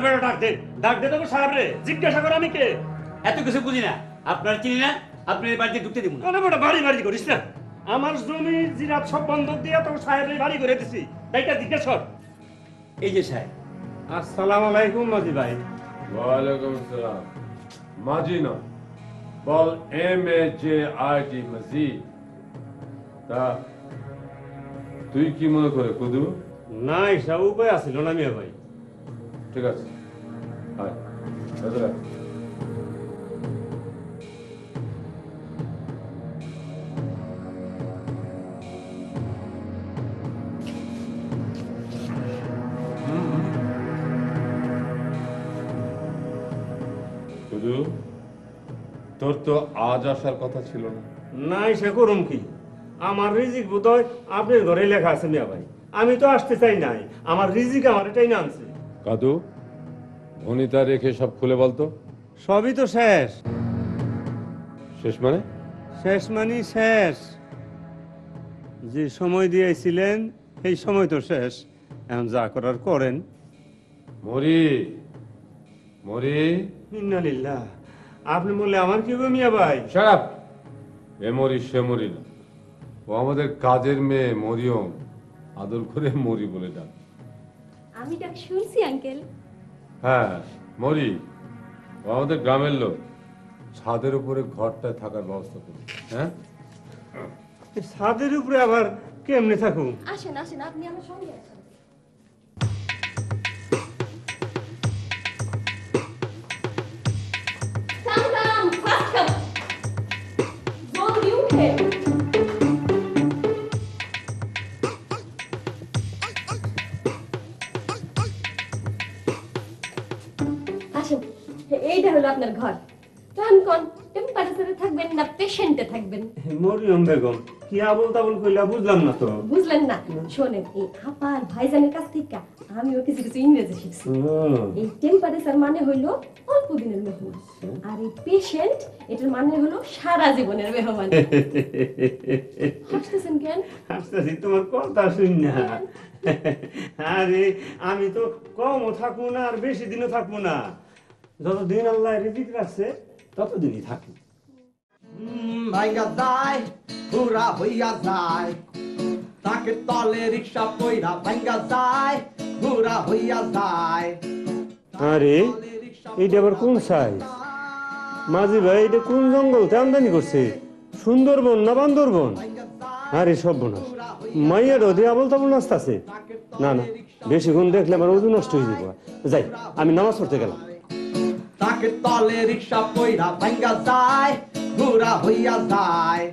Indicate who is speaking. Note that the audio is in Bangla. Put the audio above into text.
Speaker 1: বেটা ডাক দে তোকে সাহেব রে, জিজ্ঞাসা কর আমি কে।
Speaker 2: এত কিছু বুঝি না, আপনার চিনি না, আপনি এই বাড়িতে ঢুকতে দিব না।
Speaker 1: আরে বেটা বাড়ি বাড়ি করিস না, আমার জমি জিরাত সব বন্ধক দিয়ে তোকে সাহেবের বাড়ি করে দিছি, তাইটা জিজ্ঞাসা কর।
Speaker 2: এই যে সাহেব।
Speaker 1: আসসালামু আলাইকুম মাঝি ভাই।
Speaker 3: ওয়ালাইকুম আসসালাম। মাঝি না, বল MAJID মজিদ। তা তুই কি মনে করে কুদু?
Speaker 1: না এসব উপায় আছিল না মিয়া ভাই।
Speaker 3: ঠিক আছে, আয় ভেতরে আয়। কুদু, তোর তো আজ আসার কথা ছিল না।
Speaker 1: না এসে করুম কি, আমার রিজিক বোধহয় আপনার ঘরে লেখা আছে মিয়া ভাই, আমি তো আসতে চাই নাই, আমার রিজিক আমার এটাই না আনছে।
Speaker 3: কাদু, ভনিতা রেখে সব খুলে বলতো।
Speaker 1: সবই তো শেষ।
Speaker 3: শেষ মানে?
Speaker 1: শেষ মানে শেষ, যে সময় দিয়েছিলেন সেই সময় তো শেষ, এখন যা করার করেন।
Speaker 3: মরি মরি।
Speaker 1: ইন্নালিল্লাহ, আপনি বললে আমার কি হবে মিয়া ভাই?
Speaker 3: সারাপ, এ মরি সে মরি না, ও আমাদের কাজের মেয়ে মরিয়ম, আদর করে মরি বলে ডাক।
Speaker 4: আমি ডাক শুনছি আঙ্কেল।
Speaker 3: হ্যাঁ মরি, ও আমাদের গ্রামের লোক, ছাদের উপরে ঘরটায় থাকার ব্যবস্থা করি। হ্যাঁ,
Speaker 1: এই ছাদের উপরে আবার কেমনে থাকুন?
Speaker 4: আসেন আসেন, আপনি আমার সঙ্গে আসেন। কাম কাম, ফাস্ট কাম, জলদি উঠেন। আসেন, এইটা হলো আপনার ঘর। কোন টেম্পারেচারে থাকবেন না পেশেন্টে থাকবেন?
Speaker 1: মরিয়ম বেগম, কি আবল তাবল কইলা বুঝলাম না তো।
Speaker 4: বুঝলেন না? শোনেন, এই আপার ভাইজানের কাছ থেকে আমিও কিছু কিছু ইংরেজি শিখছি। এই টেম্পারেচার মানে হইলো অল্প দিনের মেহমান, আর এই পেশেন্ট এটার মানে হলো সারা জীবনের মেহমান। হাসতেছেন কেন?
Speaker 1: হাসতেছি তোমার কথা শুন না। আরে আমি তো কমও থাকবো না আর বেশি দিনও থাকবো না, যতদিন আল্লাহ রিজিক রাখছে ততদিনই থাকি।
Speaker 5: ভাইয়া যায় পুরা হইয়া যায়, তাকে তলে রিক্সা পইরা ভাঙ্গা যায় পুরা হইয়া যায়।
Speaker 1: আরে এইটা আবার কোন সাইজ? মাঝি ভাই এটা কোন জঙ্গল আমদানি করছে? সুন্দরবন না বান্দরবন? আরে সর্বনাশ, মাইয়ার ওদের আবল তাবল নাচতেছে। না না, বেশিক্ষণ দেখলে আমার ওজন নষ্ট হয়ে যাবো। যাই, আমি নামাজ পড়তে গেলাম।
Speaker 5: তাকে তলে রিক্সা পইরা ভাঙ্গা যায় পুরা হইয়া যায়।